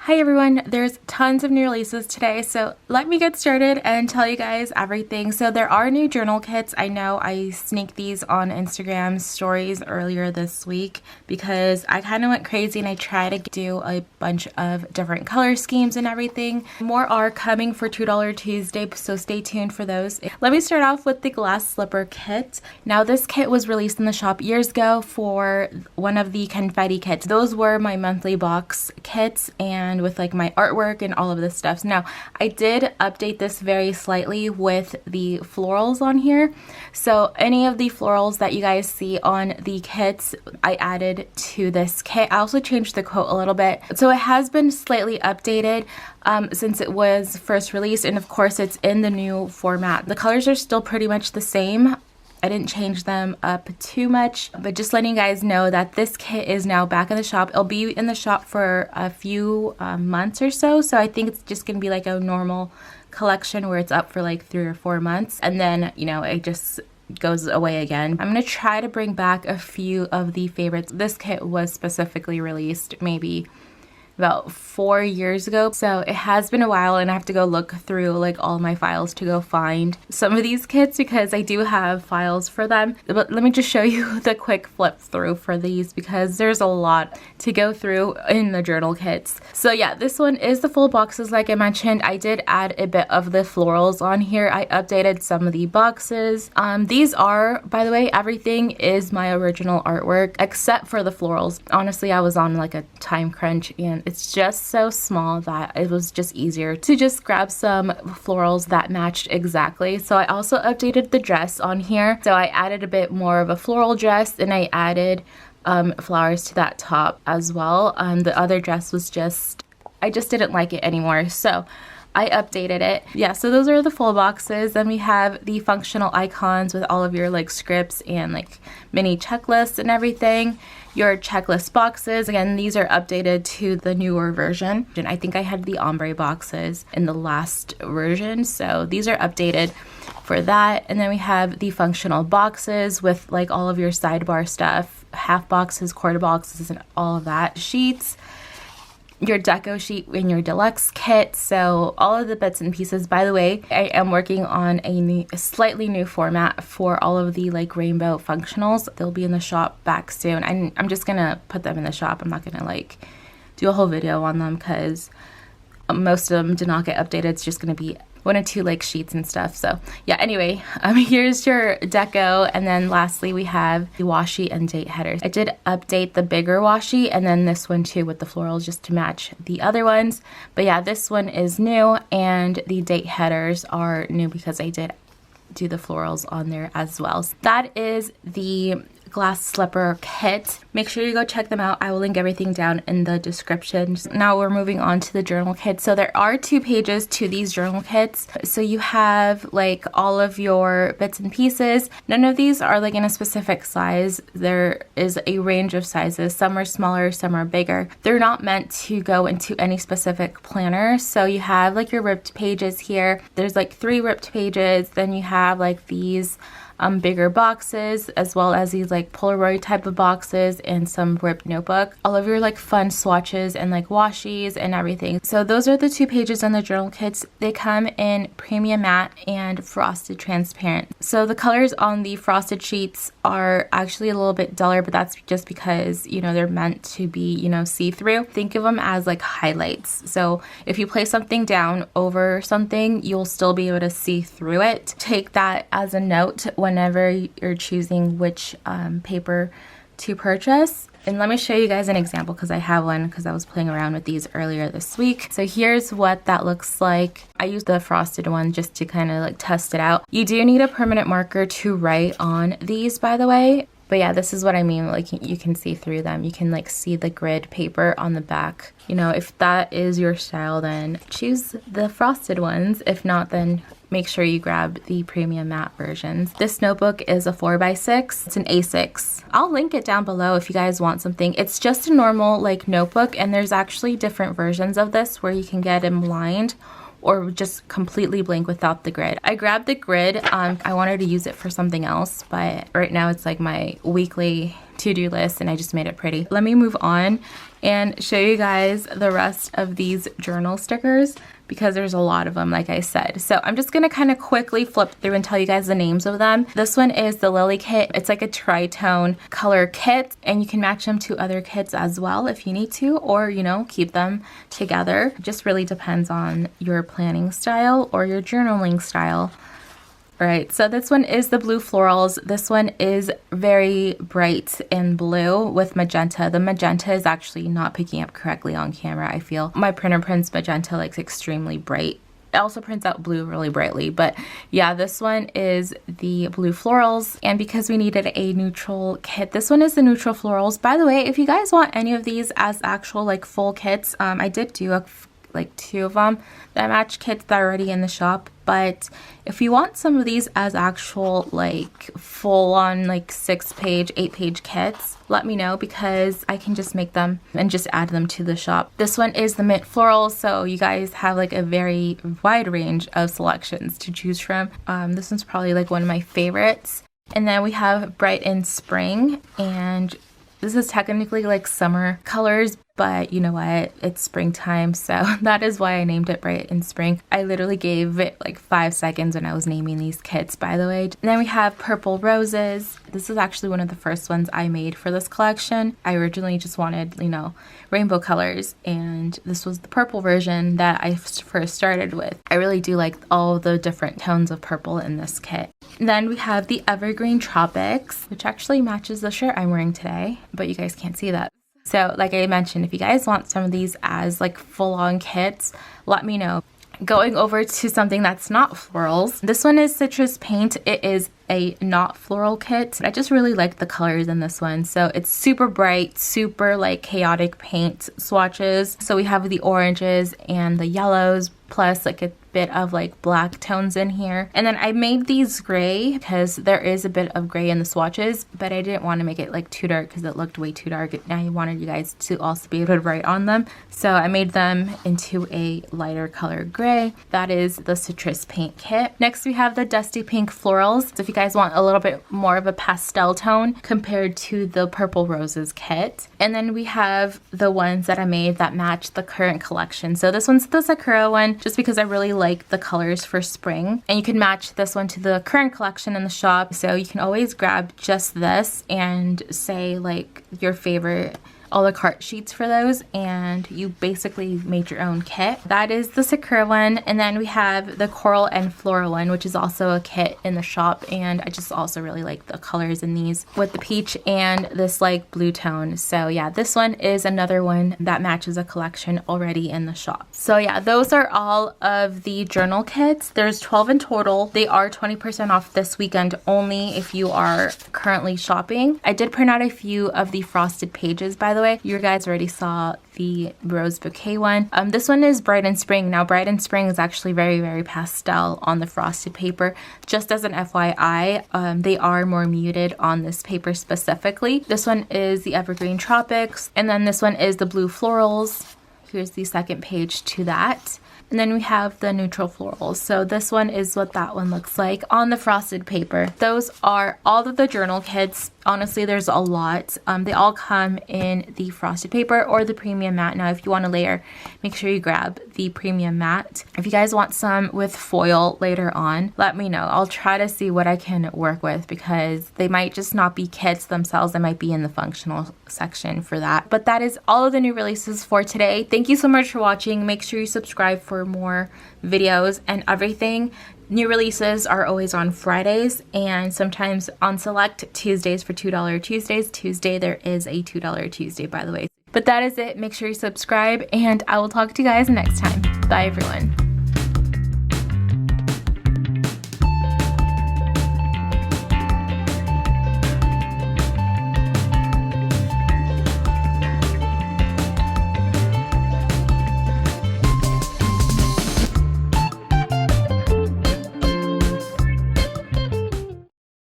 Hi everyone, there's tons of new releases today, so let me get started and tell you guys everything. So there are new journal kits. I know I sneaked these on Instagram stories earlier this week because I kind of went crazy and I tried to do a bunch of different color schemes and everything. More are coming for $2 Tuesday, so stay tuned for those. Let me start off with the glass slipper kit. Now this kit was released in the shop years ago for one of the confetti kits. Those were my monthly box kits and with like my artwork and all of this stuff. Now I did update this very slightly with the florals on here. So any of the florals that you guys see on the kits, I added to this kit. I also changed the quote a little bit. So it has been slightly updated since it was first released, and of course it's in the new format. The colors are still pretty much the same. I didn't change them up too much, but just letting you guys know that this kit is now back in the shop. It'll be in the shop for a few months or so. So I think it's just gonna be like a normal collection where it's up for like 3 or 4 months. And then, you know, it just goes away again. I'm gonna try to bring back a few of the favorites. This kit was specifically released maybe about 4 years ago, so it has been a while and I have to go look through like all my files to go find some of these kits because I do have files for them. But let me just show you the quick flip through for these because there's a lot to go through in the journal kits. So yeah, this one is the full boxes like I mentioned. I did add a bit of the florals on here. I updated some of the boxes. These are, by the way, everything is my original artwork except for the florals. Honestly, I was on like a time crunch and it's just so small that it was just easier to just grab some florals that matched exactly. So I also updated the dress on here. So I added a bit more of a floral dress and I added flowers to that top as well. The other dress was I just didn't like it anymore. So I updated it. Yeah, so those are the full boxes. Then we have the functional icons with all of your like scripts and like mini checklists and everything. Your checklist boxes, again, these are updated to the newer version. And I think I had the ombre boxes in the last version, so these are updated for that. And then we have the functional boxes with like all of your sidebar stuff, half boxes, quarter boxes, and all of that. Sheets, your deco sheet in your deluxe kit, so all of the bits and pieces. By the way, I am working on a slightly new format for all of the like rainbow functionals. They'll be in the shop back soon. I'm just gonna put them in the shop. I'm not gonna like do a whole video on them because most of them did not get updated. It's just gonna be 1 or 2 like sheets and stuff. So yeah, anyway, here's your deco. And then lastly, we have the washi and date headers. I did update the bigger washi and then this one too with the florals just to match the other ones. But yeah, this one is new and the date headers are new because I did do the florals on there as well. So that is the glass slipper kit. Make sure you go check them out. I will link everything down in the description. Now we're moving on to the journal kit. So there are 2 pages to these journal kits. So you have like all of your bits and pieces. None of these are like in a specific size. There is a range of sizes. Some are smaller, some are bigger. They're not meant to go into any specific planner. So you have like your ripped pages here. There's like 3 ripped pages. Then you have like these bigger boxes as well as these like Polaroid type of boxes and some ripped notebook. All of your like fun swatches and like washies and everything. So those are the 2 pages on the journal kits. They come in premium matte and frosted transparent. So the colors on the frosted sheets are actually a little bit duller, but that's just because, you know, they're meant to be, you know, see-through. Think of them as like highlights. So if you place something down over something, you'll still be able to see through it. Take that as a note whenever you're choosing which paper to purchase. And let me show you guys an example because I have one because I was playing around with these earlier this week. So here's what that looks like. I used the frosted one just to kind of like test it out. You do need a permanent marker to write on these, by the way. But yeah, this is what I mean, like you can see through them. You can like see the grid paper on the back. You know, if that is your style, then choose the frosted ones. If not, then make sure you grab the premium matte versions. This notebook is a 4x6. It's an A6. I'll link it down below if you guys want something. It's just a normal like notebook, and there's actually different versions of this where you can get them lined or just completely blank without the grid. I grabbed the grid. I wanted to use it for something else, but right now it's like my weekly to-do list and I just made it pretty. Let me move on and show you guys the rest of these journal stickers because there's a lot of them, like I said. So I'm just gonna kind of quickly flip through and tell you guys the names of them. This one is the Lily kit. It's like a tritone color kit and you can match them to other kits as well if you need to, or you know, keep them together. It just really depends on your planning style or your journaling style. Alright, so this one is the blue florals. This one is very bright in blue with magenta. The magenta is actually not picking up correctly on camera, I feel. My printer prints magenta like extremely bright. It also prints out blue really brightly, but yeah, this one is the blue florals. And because we needed a neutral kit, this one is the neutral florals. By the way, if you guys want any of these as actual like full kits, I did do like 2 of them that match kits that are already in the shop, but if you want some of these as actual like full-on like 6-page 8-page kits, let me know because I can just make them and just add them to the shop. This one is the mint floral, so you guys have like a very wide range of selections to choose from. This one's probably like one of my favorites. And then we have bright in spring, and this is technically like summer colors, but you know what, it's springtime, so that is why I named it Bright in Spring. I literally gave it like 5 seconds when I was naming these kits, by the way. And then we have Purple Roses. This is actually one of the first ones I made for this collection. I originally just wanted, you know, rainbow colors, and this was the purple version that I first started with. I really do like all the different tones of purple in this kit. And then we have the Evergreen Tropics, which actually matches the shirt I'm wearing today, but you guys can't see that. So like I mentioned, if you guys want some of these as like full-on kits, let me know. Going over to something that's not florals. This one is Citrus Paint. It is a not floral kit. I just really like the colors in this one. So it's super bright, super like chaotic paint swatches. So we have the oranges and the yellows, plus like a bit of like black tones in here. And then I made these gray because there is a bit of gray in the swatches, but I didn't want to make it like too dark because it looked way too dark. And I wanted you guys to also be able to write on them. So I made them into a lighter color gray. That is the Citrus Paint kit. Next we have the Dusty Pink Florals. So if you guys want a little bit more of a pastel tone compared to the Purple Roses kit. And then we have the ones that I made that match the current collection. So this one's the Sakura one, just because I really like the colors for spring, and you can match this one to the current collection in the shop. So you can always grab just this and say like your favorite a la carte sheets for those, and you basically made your own kit. That is the Sakura one. And then we have the Coral and Floral one, which is also a kit in the shop, and I just also really like the colors in these with the peach and this like blue tone. So yeah, this one is another one that matches a collection already in the shop. So yeah, those are all of the journal kits. There's 12 in total. They are 20% off this weekend only if you are currently shopping. I did print out a few of the frosted pages, by the way. You guys already saw the rose bouquet one. This one is Bright in Spring. Now Bright in Spring is actually very, very pastel on the frosted paper. Just as an FYI, they are more muted on this paper specifically. This one is the Evergreen Tropics, and then this one is the Blue Florals. Here's the second page to that. And then we have the neutral florals. So this one is what that one looks like on the frosted paper. Those are all of the journal kits. Honestly, there's a lot. They all come in the frosted paper or the premium matte. Now, if you want to layer, make sure you grab the premium matte. If you guys want some with foil later on, let me know. I'll try to see what I can work with because they might just not be kits themselves. They might be in the functional section for that. But that is all of the new releases for today. Thank you so much for watching. Make sure you subscribe for more videos and everything. New releases are always on Fridays and sometimes on select Tuesdays for $2 Tuesdays. Tuesday there is a $2 Tuesday, by the way. But that is it. Make sure you subscribe and I will talk to you guys next time. Bye everyone.